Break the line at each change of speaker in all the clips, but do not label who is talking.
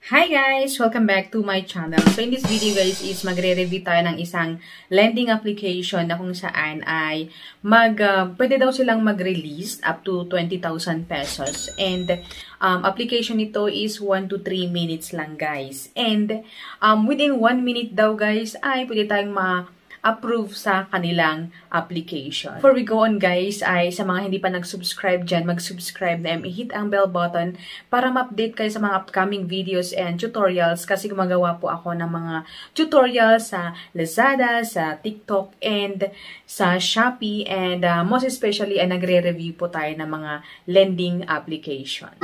Hi guys! Welcome back to my channel. So in this video guys is magre-review tayo ng isang lending application na kung saan ay pwede daw silang mag-release up to 20,000 pesos. And application nito is 1 to 3 minutes lang guys. And within 1 minute daw guys ay pwede tayong approve sa kanilang application. Before we go on guys, ay sa mga hindi pa nag-subscribe dyan, mag-subscribe na i-hit ang bell button para ma-update kayo sa mga upcoming videos and tutorials kasi gumagawa po ako ng mga tutorials sa Lazada, sa TikTok, and sa Shopee, and most especially ay nagre-review po tayo ng mga lending applications.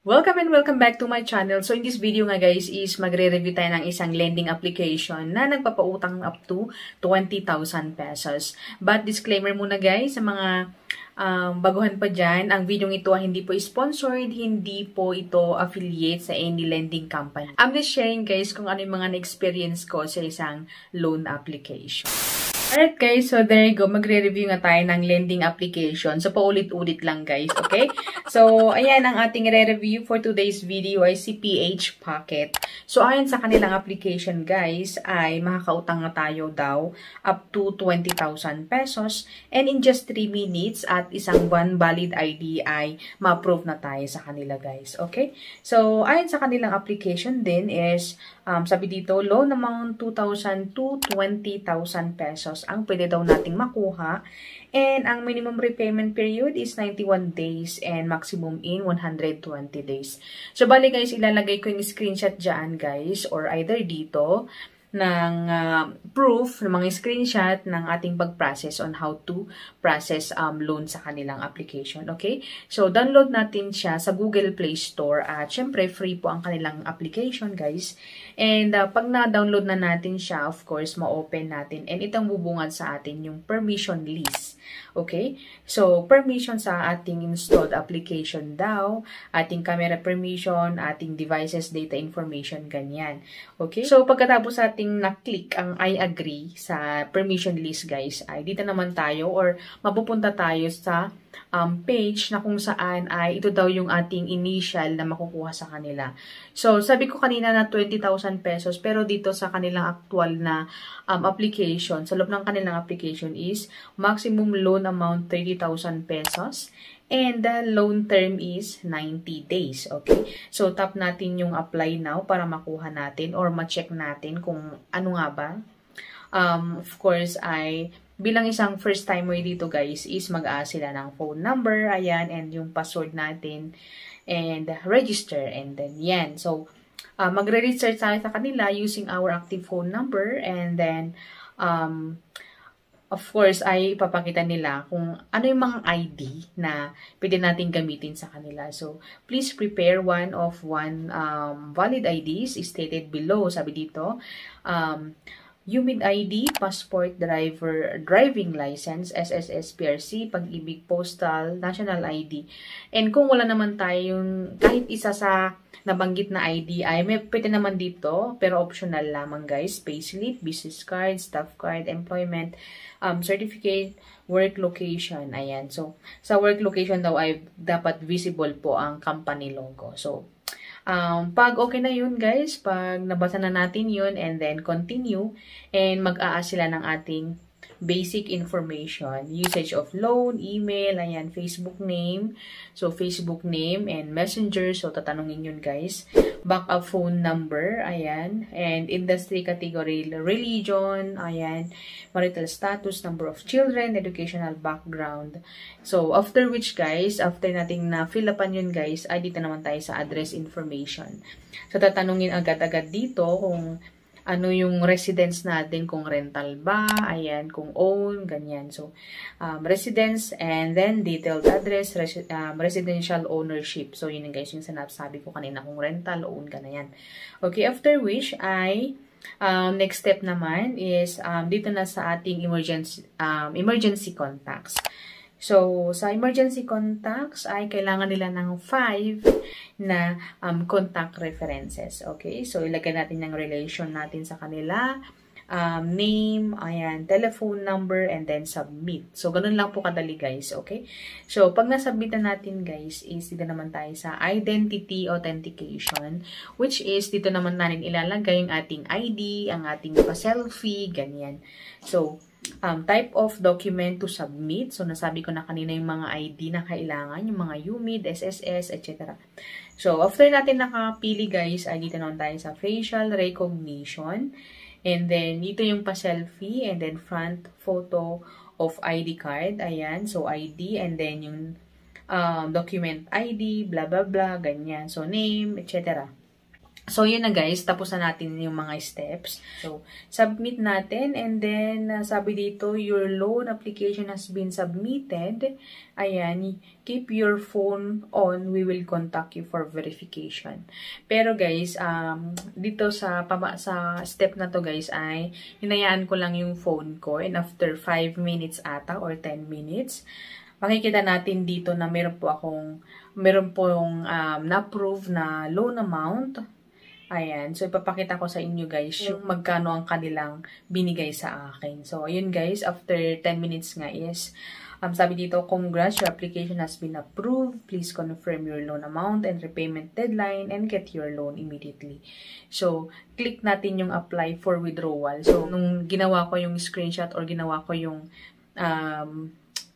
Welcome and welcome back to my channel. So in this video nga guys is magre-review tayo ng isang lending application na nagpapautang up to 20,000 pesos. But disclaimer muna guys sa mga baguhan pa dyan, ang video ito ay hindi po sponsored, hindi po ito affiliate sa any lending company. I'm just sharing guys kung ano yung mga na-experience ko sa isang loan application. Alright guys, so there you go. Magre-review nga tayo ng lending application. So paulit-ulit lang guys, okay? So ayan ang ating re-review for today's video ay si PH Pocket. So ayon sa kanilang application guys ay makakautang na tayo daw up to 20,000 pesos, and in just 3 minutes at isang buwan valid ID ay ma-approve na tayo sa kanila guys, okay? So ayon sa kanilang application din is sabi dito, loan amount 2,000 to 20,000 pesos ang pwede daw nating makuha. And ang minimum repayment period is 91 days and maximum in 120 days. So, bali guys, ilalagay ko yung screenshot dyan guys, or either dito, ng proof, ng mga screenshot ng ating pag-process on how to process loan sa kanilang application. Okay? So, download natin siya sa Google Play Store at syempre free po ang kanilang application guys. And pag na-download na natin siya, of course, ma-open natin. And itong bubungad sa atin yung permission list. Okay? So, permission sa ating installed application daw, ating camera permission, ating devices data information, ganyan. Okay? So, pagkatapos ating na-click ang I agree sa permission list guys, ay dito naman tayo or mapupunta tayo sa page na kung saan ay ito daw yung ating initial na makukuha sa kanila. So, sabi ko kanina na 20,000 pesos, pero dito sa kanilang actual na application, sa loob ng kanilang application is maximum loan amount 30,000 pesos. And the loan term is 90 days. Okay? So, tap natin yung apply now para makuha natin or ma-check natin kung ano nga ba. Of course, ay bilang isang first timer dito guys is mag-a-ask sila ng phone number, ayan, and yung password natin, and register, and then yan. So, magre-register tayo sa kanila using our active phone number, and then, of course, ay ipapakita nila kung ano yung mga ID na pwede natin gamitin sa kanila. So, please prepare one valid IDs stated below. Sabi dito, UMID ID, passport, driving license, SSS, PRC, Pag-ibig, postal, national ID. And kung wala naman tayong kahit isa sa nabanggit na ID, ay may pwede naman dito, pero optional lamang guys. Payslip, business card, staff card, employment, certificate, work location. Ayan. So, sa work location daw ay dapat visible po ang company logo. So, pag okay na yun guys, pag nabasa na natin yun, and then continue, and mag-a-ask sila ng ating basic information, usage of loan, email, ayan, Facebook name, so Facebook name and messenger, so tatanungin yun guys, backup phone number, ayan, and industry category, religion, ayan, marital status, number of children, educational background. So after which guys, after nating na-fill upan yun guys, ay dito naman tayo sa address information. So tatanungin agad-agad dito kung ano yung residence natin, kung rental ba, ayan, kung own, ganyan. So, residence, and then detailed address, residential ownership. So, yun guys, yung sinasabi ko kanina, kung rental, own ka na yan. Okay, after which, ay, next step naman is, dito na sa ating emergency contacts. So, sa emergency contacts ay kailangan nila ng 5 na contact references. Okay? So, ilagay natin yung relation natin sa kanila. name, ayan, telephone number, and then submit. So, ganun lang po kadali guys, okay? So, pag nasubmit na natin guys, is dito naman tayo sa identity authentication, which is dito naman natin ilalagay yung ating ID, ang ating pa-selfie, ganyan. So, type of document to submit. So, nasabi ko na kanina yung mga ID na kailangan, yung mga UMID, SSS, etc. So, after natin nakapili guys, ay dito naman tayo sa facial recognition. And then, dito yung pa-selfie. And then, front photo of ID card. Ayan. So, ID. And then, yung document ID, blah, blah, blah, ganyan. So, name, etc. So, yun na guys. Tapos na natin yung mga steps. So, submit natin. And then, sabi dito, your loan application has been submitted. Ayan. Keep your phone on. We will contact you for verification. Pero guys, dito sa step na to guys ay hinayaan ko lang yung phone ko. And after 5 minutes ata or 10 minutes, makikita natin dito na meron pong na-approve na loan amount. Ayan. So, ipapakita ko sa inyo guys yung magkano ang kanilang binigay sa akin. So, ayun guys, after 10 minutes nga is, sabi dito, congrats, your application has been approved. Please confirm your loan amount and repayment deadline and get your loan immediately. So, click natin yung apply for withdrawal. So, nung ginawa ko yung screenshot or ginawa ko yung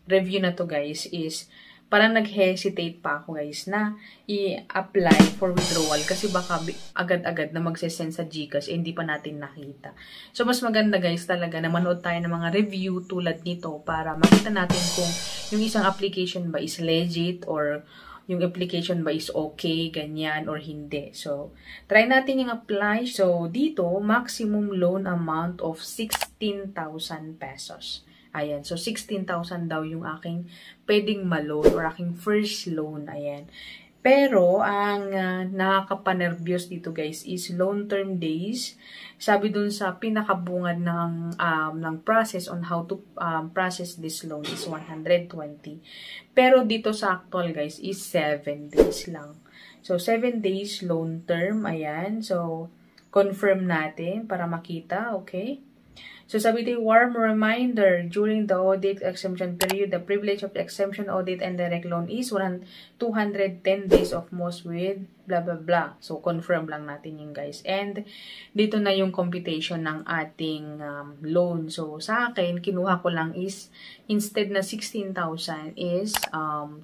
review na to guys is, parang nag-hesitate pa ako guys na i-apply for withdrawal kasi baka agad-agad na magsesend sa GCash hindi pa natin nakita. So, mas maganda guys talaga na manood tayo ng mga review tulad nito para makita natin kung yung isang application ba is legit or yung application ba is okay, ganyan, or hindi. So, try natin yung apply. So, dito, maximum loan amount of 16,000 pesos. Ayan. So, 16,000 daw yung aking pwedeng ma-loan or aking first loan. Ayan. Pero, ang nakakapanervyos dito guys is loan term days. Sabi dun sa pinakabungad ng process on how to process this loan is 120. Pero dito sa actual guys is 7 days lang. So, 7 days loan term. Ayan. So, confirm natin para makita. Okay. So, sabi dito, warm reminder, during the audit exemption period, the privilege of the exemption audit and direct loan is 210 days of most with blah, blah, blah. So, confirm lang natin yung guys. And, dito na yung computation ng ating loan. So, sa akin, kinuha ko lang is, instead na 16,000 is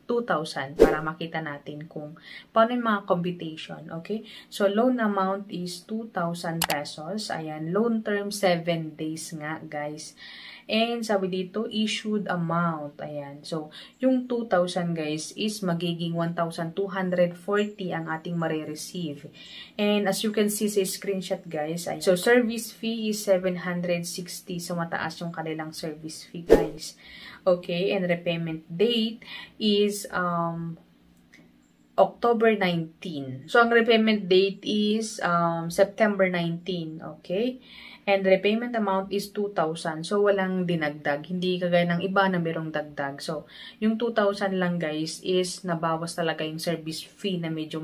2,000 para makita natin kung paano yung mga computation. Okay? So, loan amount is 2,000 pesos. Ayan, loan term 7 days nga, guys. And sabi dito, issued amount. Ayan. So, yung 2,000 guys is magiging 1,240 ang ating marireceive. And as you can see sa screenshot guys, so service fee is 760. So, mataas yung kanilang service fee guys. Okay. And repayment date is October 19. So, ang repayment date is September 19. Okay. And repayment amount is 2,000. So, walang dinagdag. Hindi kagaya ng iba na merong dagdag. So, yung 2,000 lang guys is nabawas talaga yung service fee na medyo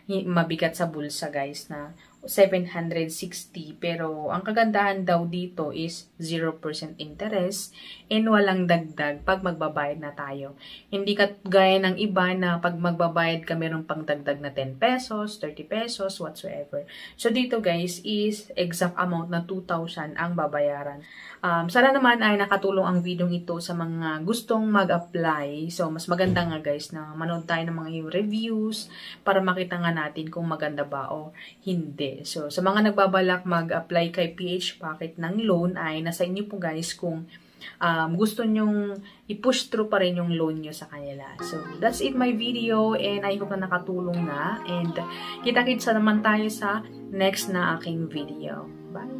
mabigat sa bulsa guys na 760. Pero, ang kagandahan daw dito is 0% interest and walang dagdag pag magbabayad na tayo. Hindi kagaya ng iba na pag magbabayad ka meron pang dagdag na 10 pesos, 30 pesos, whatsoever. So, dito guys is exact amount na 2,000 ang babayaran. Sana naman ay nakatulong ang video ito sa mga gustong mag-apply. So, mas maganda nga guys na manood tayo ng mga reviews para makita nga natin kung maganda ba o hindi. So, sa mga nagbabalak mag-apply kay PH Pocket ng loan ay nasa inyo po guys kung gusto nyong i-push through pa rin yung loan nyo sa kanila. So, that's it my video and I hope na nakatulong na and kita-kitsa naman tayo sa next na aking video. Bye!